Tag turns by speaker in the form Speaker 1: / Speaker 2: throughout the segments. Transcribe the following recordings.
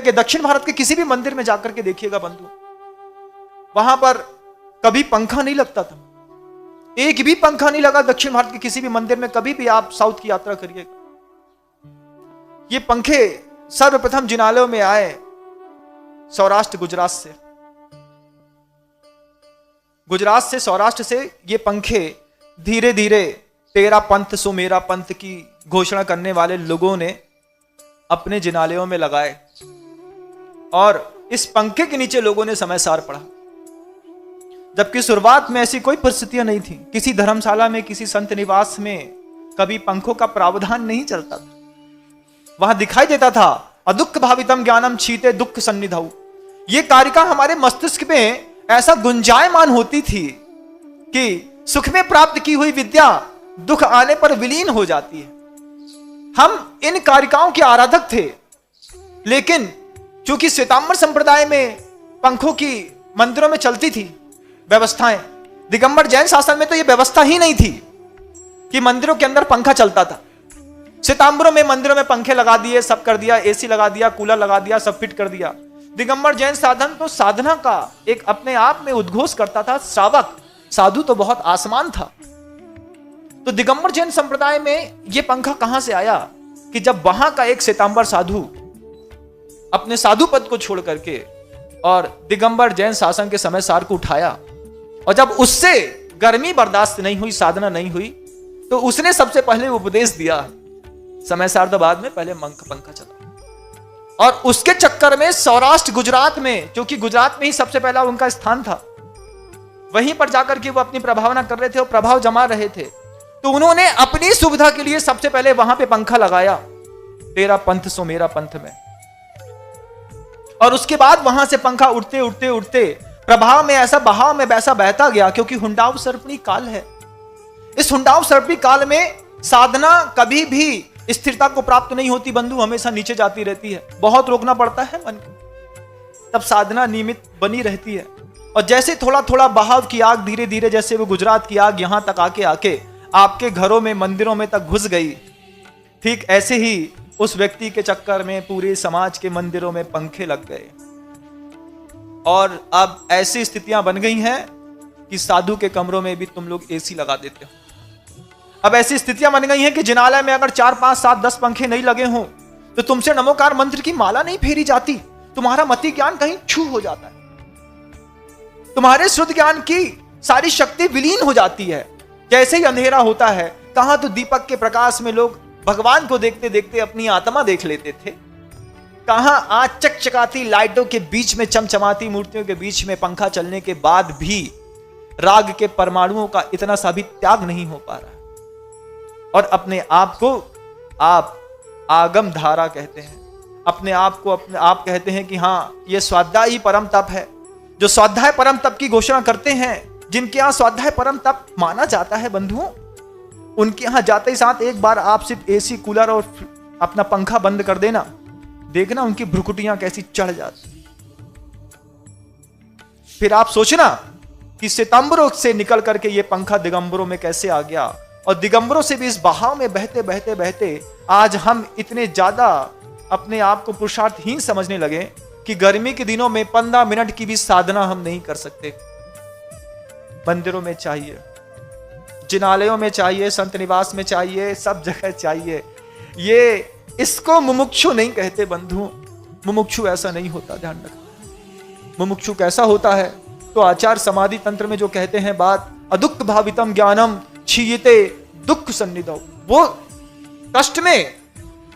Speaker 1: के, दक्षिण भारत के किसी भी मंदिर में जाकर के देखिएगा बंधु, वहां पर कभी पंखा नहीं लगता था। एक भी पंखा नहीं लगा दक्षिण भारत के किसी भी मंदिर में। कभी भी आप साउथ की यात्रा करिएगा, ये पंखे सर्वप्रथम जिनालयों में आए सौराष्ट्र गुजरात से। गुजरात से, सौराष्ट्र से ये पंखे धीरे धीरे तेरा पंथ सो मेरा पंथ की घोषणा करने वाले लोगों ने अपने जिनालयों में लगाए, और इस पंखे के नीचे लोगों ने समय सार पढ़ा। जबकि शुरुआत में ऐसी कोई परिस्थितियां नहीं थी, किसी धर्मशाला में, किसी संत निवास में कभी पंखों का प्रावधान नहीं चलता था। वहां दिखाई देता था अदुख भावितम ज्ञानम छीते दुख सन्निधौ। ये कारिका हमारे मस्तिष्क में ऐसा गुंजायमान होती थी कि सुख में प्राप्त की हुई विद्या दुख आने पर विलीन हो जाती है। हम इन कारिकाओं के आराधक थे, लेकिन चूंकि श्वेतांबर संप्रदाय में पंखों की मंदिरों में चलती थी व्यवस्थाएं, दिगंबर जैन शासन में तो यह व्यवस्था ही नहीं थी कि मंदिरों के अंदर पंखा चलता था। श्वेतांबरों में मंदिरों में पंखे लगा दिए, सब कर दिया, एसी लगा दिया, कूलर लगा दिया, सब फिट कर दिया। दिगंबर जैन साधन तो साधना का एक अपने आप में उद्घोष करता था। श्रावक साधु तो बहुत आसमान था। तो दिगंबर जैन संप्रदाय में यह पंखा कहां से आया कि जब वहां का एक श्वेतांबर साधु अपने साधु पद को छोड़ करके और दिगंबर जैन शासन के समय सार को उठाया, और जब उससे गर्मी बर्दाश्त नहीं हुई, साधना नहीं हुई, तो उसने सबसे पहले उपदेश दिया। समय सार तो बाद में, पहले पंखा चला। और उसके चक्कर में सौराष्ट्र गुजरात में, क्योंकि गुजरात में ही सबसे पहला उनका स्थान था, वहीं पर जाकर के वो अपनी प्रभावना कर रहे थे और प्रभाव जमा रहे थे। तो उन्होंने अपनी सुविधा के लिए सबसे पहले वहां पे पंखा लगाया, तेरा पंथ सो मेरा पंथ में। और उसके बाद वहां से पंखा उठते उठते उठते प्रभाव में ऐसा, बहाव में वैसा बहता गया, क्योंकि हुंडाव सर्पणी काल है। इस हुंडाव सर्पणी काल में साधना कभी भी स्थिरता को प्राप्त नहीं होती बंधु, हमेशा नीचे जाती रहती है। बहुत रोकना पड़ता है मन को, तब साधना नियमित बनी रहती है। और जैसे थोड़ा थोड़ा बहाव की आग धीरे धीरे, जैसे वो गुजरात की आग यहां तक आके आपके घरों में, मंदिरों में तक घुस गई, ठीक ऐसे ही उस व्यक्ति के चक्कर में पूरे समाज के मंदिरों में पंखे लग गए। और अब ऐसी स्थितियां बन गई हैं कि साधु के कमरों में भी तुम लोग एसी लगा देते हो। अब ऐसी स्थितियां बन गई हैं कि जिनालय में अगर 4, 5, 7, 10 पंखे नहीं लगे हों तो तुमसे नमोकार मंत्र की माला नहीं फेरी जाती, तुम्हारा मति ज्ञान कहीं छू हो जाता है, तुम्हारे शुद्ध ज्ञान की सारी शक्ति विलीन हो जाती है। जैसे ही अंधेरा होता है, कहां तो दीपक के प्रकाश में लोग भगवान को देखते देखते अपनी आत्मा देख लेते थे, कहां आज चकचकाती लाइटों के बीच में, चमचमाती मूर्तियों के बीच में पंखा चलने के बाद भी राग के परमाणुओं का इतना सा भी त्याग नहीं हो पा रहा। और अपने आप को आप आगम धारा कहते हैं, अपने आप को अपने आप कहते हैं कि हाँ, यह स्वाध्याय ही परम तप है। जो स्वाध्याय परम तप की घोषणा करते हैं, जिनके यहां स्वाध्याय परम तप माना जाता है बंधुओं, उनके यहां जाते ही साथ एक बार आप सिर्फ एसी, कूलर और अपना पंखा बंद कर देना, देखना उनकी भ्रुकुटियां कैसी चढ़ जाती। फिर आप सोचना कि सितंबरों से निकल करके ये पंखा दिगंबरों में कैसे आ गया, और दिगंबरों से भी इस बहाव में बहते बहते बहते आज हम इतने ज्यादा अपने आप को पुरुषार्थहीन समझने लगे कि गर्मी के दिनों में 15 मिनट की भी साधना हम नहीं कर सकते। मंदिरों में चाहिए, जिनालयों में चाहिए, संत निवास में चाहिए, सब जगह चाहिए। ये इसको मुमुक्षु नहीं कहते बंधुओं, मुमुक्षु ऐसा नहीं होता, ध्यान रखना। मुमुक्षु कैसा होता है तो आचार समाधि तंत्र में जो कहते हैं बात, अदुख भावितम ज्ञानम क्षीयते दुख सन्निधौ। वो कष्ट में,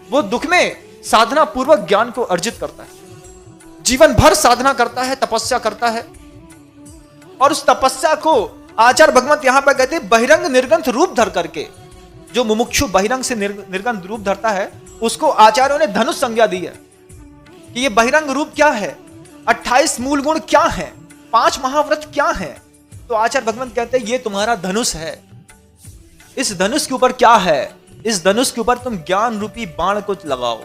Speaker 1: वो दुख में साधना पूर्वक ज्ञान को अर्जित करता है, जीवन भर साधना करता है, तपस्या करता है, और उस तपस्या को आचार्य भगवत यहां पर कहते हैं बहिरंग निर्गंथ रूप धर करके। जो मुमुक्षु बहिरंग से निर्गंथ रूप धरता है, उसको आचार्यों ने धनुष संज्ञा दी है कि ये बहिरंग रूप क्या है, 28 मूल गुण क्या है, 5 महाव्रत क्या है। तो आचार्य भगवत कहते हैं ये तुम्हारा धनुष है। इस धनुष के ऊपर क्या है, इस धनुष के ऊपर तुम ज्ञान रूपी बाण को लगाओ।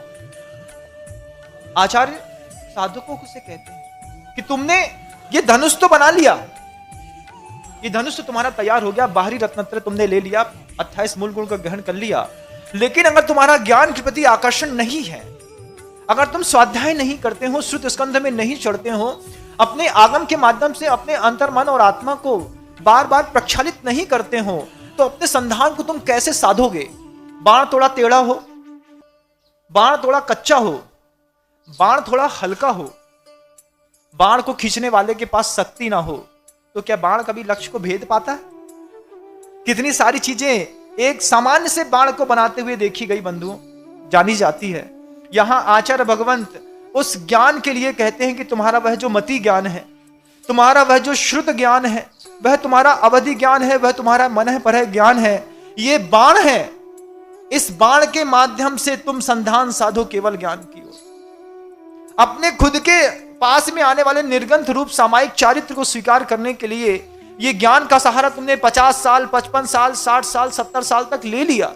Speaker 1: आचार्य साधकों को से कहते हैं कि तुमने ये धनुष तो बना लिया, ये धनुष तो तुम्हारा तैयार हो गया, बाहरी रत्नत्र तुमने ले लिया, 28 मूल गुण का ग्रहण कर लिया, लेकिन अगर तुम्हारा ज्ञान के प्रति आकर्षण नहीं है, अगर तुम स्वाध्याय नहीं करते हो, श्रुत स्कंध में नहीं चढ़ते हो, अपने आगम के माध्यम से अपने अंतर्मन और आत्मा को बार बार प्रक्षालित नहीं करते हो, तो अपने संधान को तुम कैसे साधोगे? बाण थोड़ा टेढ़ा हो, बाण थोड़ा कच्चा हो, बाण थोड़ा हल्का हो, बाण को खींचने वाले के पास शक्ति ना हो, तो क्या बाण कभी लक्ष्य को भेद पाता है? कितनी सारी चीजें एक सामान्य से बाण को बनाते हुए देखी गई बंधुओं, जानी जाती है। यहां आचार्य भगवंत उस ज्ञान के लिए कहते हैं कि तुम्हारा वह जो मति ज्ञान है, तुम्हारा वह जो श्रुत ज्ञान है, वह तुम्हारा अवधि ज्ञान है, वह तुम्हारा मन है पर ज्ञान है, ये बाण है। इस बाण के माध्यम से तुम संधान साधो केवल ज्ञान की ओर। अपने खुद के पास में आने वाले निर्गंथ रूप सामायिक चारित्र को स्वीकार करने के लिए ये ज्ञान का सहारा तुमने 50 साल, 55 साल, 60 साल, 70 साल तक ले लिया।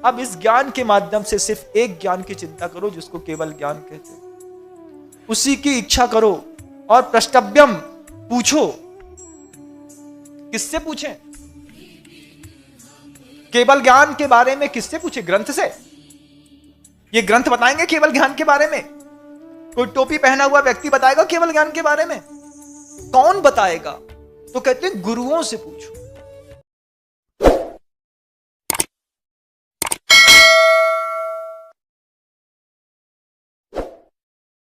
Speaker 1: अब इस ज्ञान के माध्यम से सिर्फ एक ज्ञान की चिंता करो जिसको केवल ज्ञान कहते हैं, उसी की इच्छा करो और प्रष्टव्यम पूछो। किससे पूछें? केवल ज्ञान के बारे में किससे पूछे? ग्रंथ से। ये ग्रंथ बताएंगे केवल ज्ञान के बारे में? कोई टोपी पहना हुआ व्यक्ति बताएगा केवल ज्ञान के बारे में? कौन बताएगा? तो कहते हैं गुरुओं से पूछो।